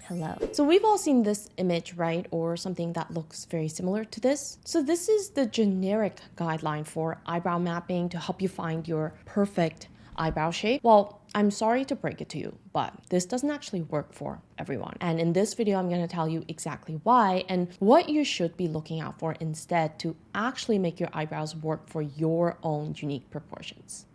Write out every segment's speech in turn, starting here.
hello. So we've all seen this image, right? Or something that looks very similar to this. So this is the generic guideline for eyebrow mapping to help you find your perfect eyebrow shape. Well, I'm sorry to break it to you, but this doesn't actually work for everyone. And in this video, I'm going to tell you exactly why and what you should be looking out for instead to actually make your eyebrows work for your own unique proportions.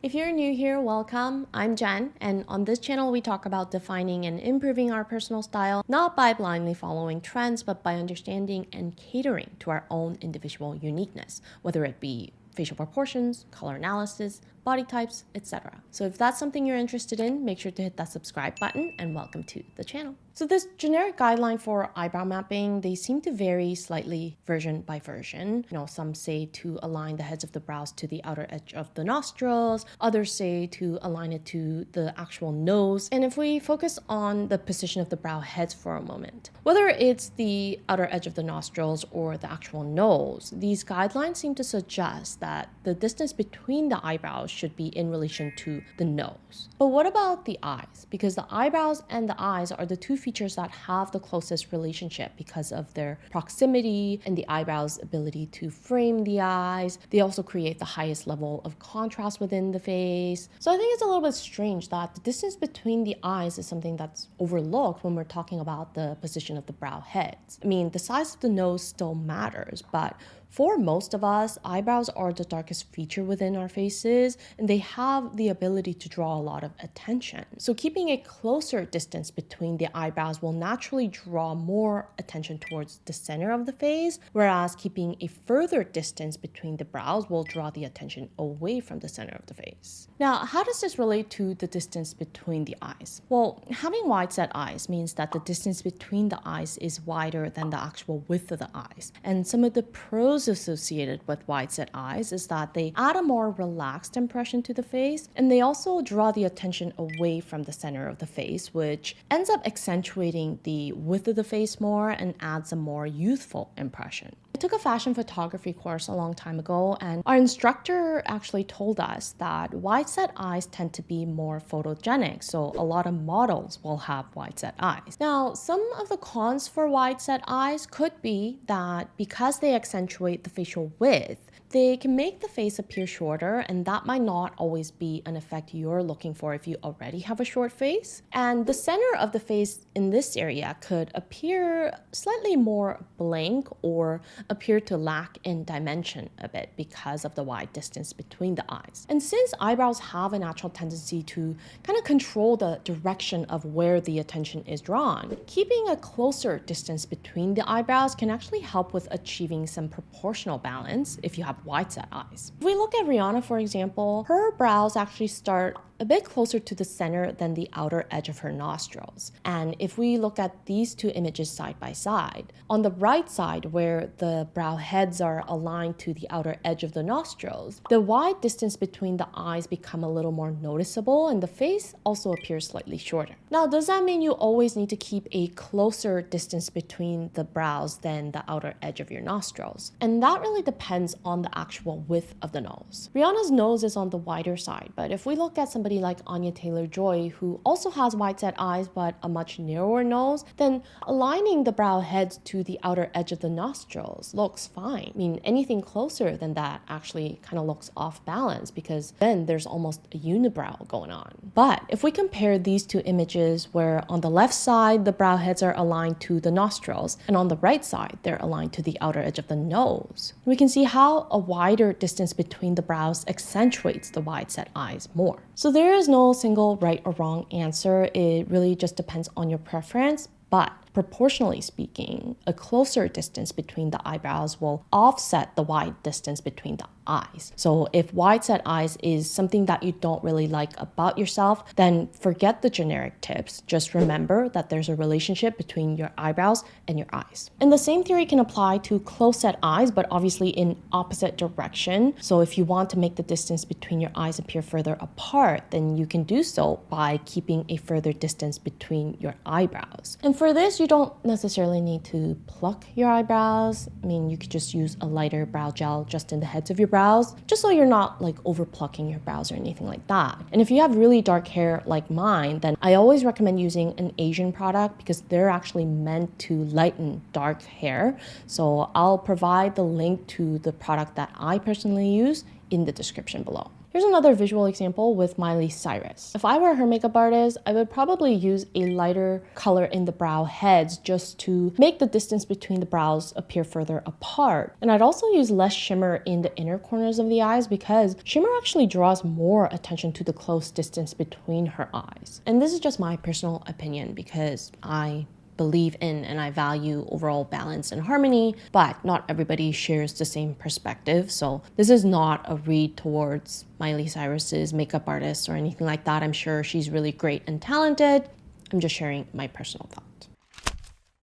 If you're new here, welcome. I'm Jen, and on this channel we talk about defining and improving our personal style, not by blindly following trends, but by understanding and catering to our own individual uniqueness, whether it be facial proportions, color analysis, body types, etc. So if that's something you're interested in, make sure to hit that subscribe button and welcome to the channel. So this generic guideline for eyebrow mapping, they seem to vary slightly version by version. Some say to align the heads of the brows to the outer edge of the nostrils. Others say to align it to the actual nose. And if we focus on the position of the brow heads for a moment, whether it's the outer edge of the nostrils or the actual nose, these guidelines seem to suggest that the distance between the eyebrows should be in relation to the nose. But what about the eyes? Because the eyebrows and the eyes are the two features that have the closest relationship because of their proximity and the eyebrows' ability to frame the eyes. They also create the highest level of contrast within the face. So I think it's a little bit strange that the distance between the eyes is something that's overlooked when we're talking about the position of the brow heads. I mean, the size of the nose still matters, but for most of us, eyebrows are the darkest feature within our faces, and they have the ability to draw a lot of attention. So keeping a closer distance between the eyebrows will naturally draw more attention towards the center of the face, whereas keeping a further distance between the brows will draw the attention away from the center of the face. Now, how does this relate to the distance between the eyes? Well, having wide set eyes means that the distance between the eyes is wider than the actual width of the eyes. And some of the pros associated with wide set eyes is that they add a more relaxed impression to the face, and they also draw the attention away from the center of the face, which ends up accentuating the width of the face more and adds a more youthful impression. I took a fashion photography course a long time ago, and our instructor actually told us that wide set eyes tend to be more photogenic, so a lot of models will have wide set eyes. Now, some of the cons for wide set eyes could be that because they accentuate the facial width, they can make the face appear shorter, and that might not always be an effect you're looking for if you already have a short face. And the center of the face in this area could appear slightly more blank or appear to lack in dimension a bit because of the wide distance between the eyes. And since eyebrows have a natural tendency to kind of control the direction of where the attention is drawn, keeping a closer distance between the eyebrows can actually help with achieving some proportional balance if you have wide set eyes. If we look at Rihanna, for example, her brows actually start a bit closer to the center than the outer edge of her nostrils. And if we look at these two images side by side, on the right side where the brow heads are aligned to the outer edge of the nostrils, the wide distance between the eyes become a little more noticeable and the face also appears slightly shorter. Now, does that mean you always need to keep a closer distance between the brows than the outer edge of your nostrils? And that really depends on the actual width of the nose. Rihanna's nose is on the wider side, but if we look at somebody like Anya Taylor-Joy, who also has wide set eyes but a much narrower nose, then aligning the brow heads to the outer edge of the nostrils looks fine. I mean, anything closer than that actually kind of looks off balance because then there's almost a unibrow going on. But if we compare these two images where on the left side the brow heads are aligned to the nostrils and on the right side they're aligned to the outer edge of the nose, we can see how a wider distance between the brows accentuates the wide set eyes more. So there is no single right or wrong answer. It really just depends on your preference, but proportionally speaking, a closer distance between the eyebrows will offset the wide distance between the eyes. So if wide set eyes is something that you don't really like about yourself, then forget the generic tips. Just remember that there's a relationship between your eyebrows and your eyes. And the same theory can apply to close set eyes, but obviously in opposite direction. So if you want to make the distance between your eyes appear further apart, then you can do so by keeping a further distance between your eyebrows. And for this, you you don't necessarily need to pluck your eyebrows. I mean, you could just use a lighter brow gel just in the heads of your brows, just so you're not like over plucking your brows or anything like that. And if you have really dark hair like mine, then I always recommend using an Asian product because they're actually meant to lighten dark hair. So I'll provide the link to the product that I personally use in the description below. Here's another visual example with Miley Cyrus. If I were her makeup artist, I would probably use a lighter color in the brow heads just to make the distance between the brows appear further apart. And I'd also use less shimmer in the inner corners of the eyes because shimmer actually draws more attention to the close distance between her eyes. And this is just my personal opinion because I believe in and I value overall balance and harmony, but not everybody shares the same perspective. So this is not a read towards Miley Cyrus's makeup artist or anything like that. I'm sure she's really great and talented. I'm just sharing my personal thought.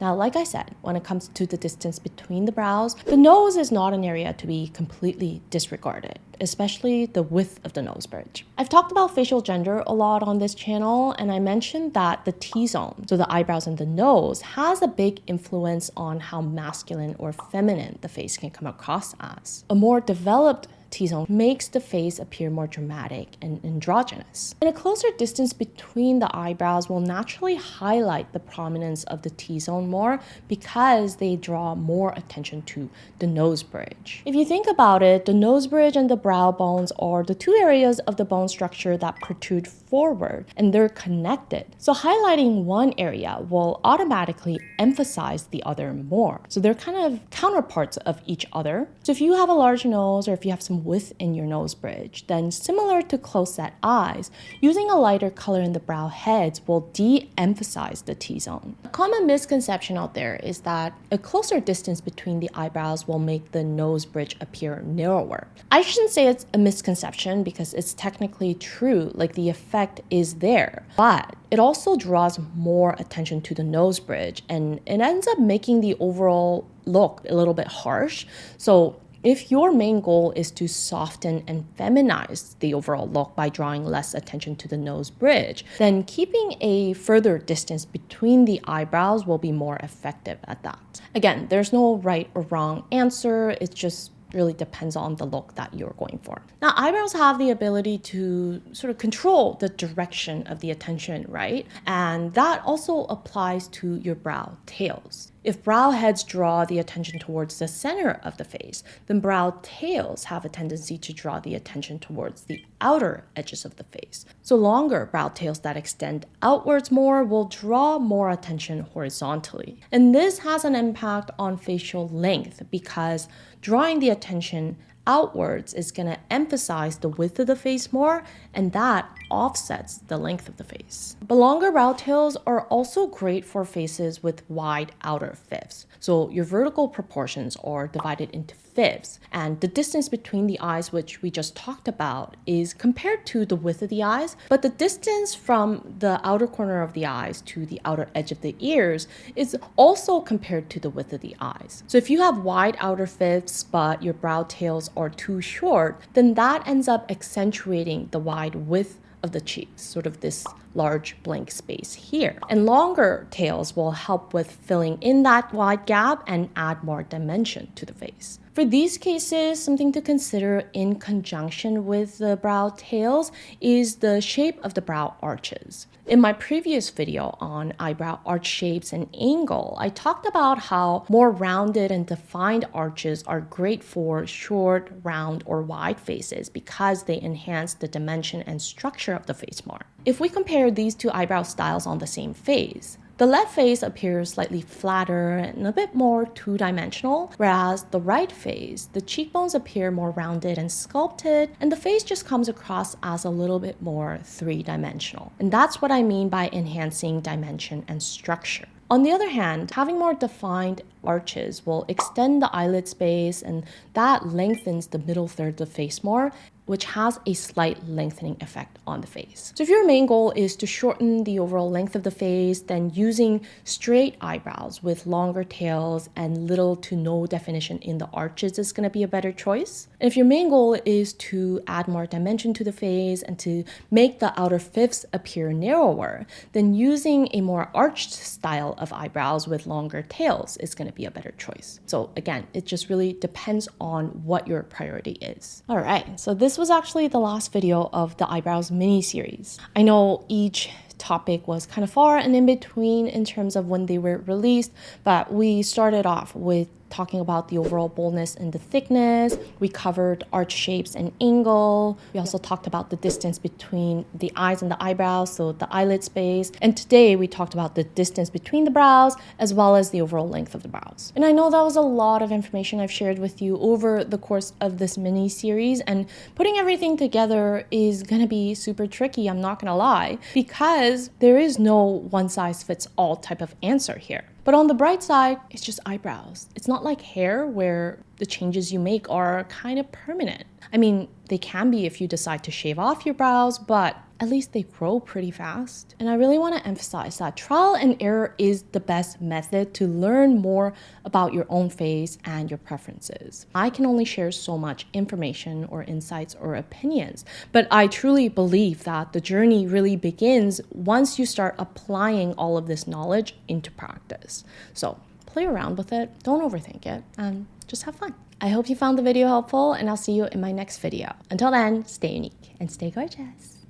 Now, like I said, when it comes to the distance between the brows, the nose is not an area to be completely disregarded, especially the width of the nose bridge. I've talked about facial gender a lot on this channel, and I mentioned that the T-zone, so the eyebrows and the nose, has a big influence on how masculine or feminine the face can come across as. A more developed T-zone makes the face appear more dramatic and androgynous. And a closer distance between the eyebrows will naturally highlight the prominence of the T-zone more because they draw more attention to the nose bridge. If you think about it, the nose bridge and the brow bones are the two areas of the bone structure that protrude forward, and they're connected. So highlighting one area will automatically emphasize the other more. So they're kind of counterparts of each other. So if you have a large nose or if you have some width in your nose bridge, then similar to close-set eyes, using a lighter color in the brow heads will de-emphasize the T-zone. A common misconception out there is that a closer distance between the eyebrows will make the nose bridge appear narrower. I shouldn't say it's a misconception because it's technically true, like the effect is there, but it also draws more attention to the nose bridge and it ends up making the overall look a little bit harsh. So if your main goal is to soften and feminize the overall look by drawing less attention to the nose bridge, then keeping a further distance between the eyebrows will be more effective at that. Again, there's no right or wrong answer. It just really depends on the look that you're going for. Now, eyebrows have the ability to sort of control the direction of the attention, right? And that also applies to your brow tails. If brow heads draw the attention towards the center of the face, then brow tails have a tendency to draw the attention towards the outer edges of the face. So longer brow tails that extend outwards more will draw more attention horizontally. And this has an impact on facial length because drawing the attention outwards is going to emphasize the width of the face more, and that offsets the length of the face. But longer brow tails are also great for faces with wide outer fifths. So your vertical proportions are divided into fifths, and the distance between the eyes, which we just talked about, is compared to the width of the eyes, but the distance from the outer corner of the eyes to the outer edge of the ears is also compared to the width of the eyes. So if you have wide outer fifths, but your brow tails are too short, then that ends up accentuating the wide width of the cheeks, sort of this large blank space here. And longer tails will help with filling in that wide gap and add more dimension to the face. For these cases, something to consider in conjunction with the brow tails is the shape of the brow arches. In my previous video on eyebrow arch shapes and angle, I talked about how more rounded and defined arches are great for short, round, or wide faces because they enhance the dimension and structure of the face more. If we compare these two eyebrow styles on the same face, the left face appears slightly flatter and a bit more two-dimensional, whereas the right face, the cheekbones appear more rounded and sculpted, and the face just comes across as a little bit more three-dimensional. And that's what I mean by enhancing dimension and structure. On the other hand, having more defined arches will extend the eyelid space, and that lengthens the middle third of the face more, which has a slight lengthening effect on the face. So if your main goal is to shorten the overall length of the face, then using straight eyebrows with longer tails and little to no definition in the arches is going to be a better choice. And if your main goal is to add more dimension to the face and to make the outer fifths appear narrower, then using a more arched style of eyebrows with longer tails is going to be a better choice. So again, it just really depends on what your priority is. All right, so this was actually the last video of the eyebrows mini series. I know each topic was kind of far and in between in terms of when they were released, but we started off with talking about the overall boldness and the thickness. We covered arch shapes and angle. We also talked about the distance between the eyes and the eyebrows, so the eyelid space. And today we talked about the distance between the brows as well as the overall length of the brows. And I know that was a lot of information I've shared with you over the course of this mini series, and putting everything together is gonna be super tricky, I'm not gonna lie, because there is no one size fits all type of answer here. But on the bright side, it's just eyebrows. It's not like hair where the changes you make are kind of permanent. I mean, they can be if you decide to shave off your brows, but at least they grow pretty fast. And I really want to emphasize that trial and error is the best method to learn more about your own face and your preferences. I can only share so much information or insights or opinions, but I truly believe that the journey really begins once you start applying all of this knowledge into practice. So play around with it, don't overthink it, and just have fun. I hope you found the video helpful, and I'll see you in my next video. Until then, stay unique and stay gorgeous.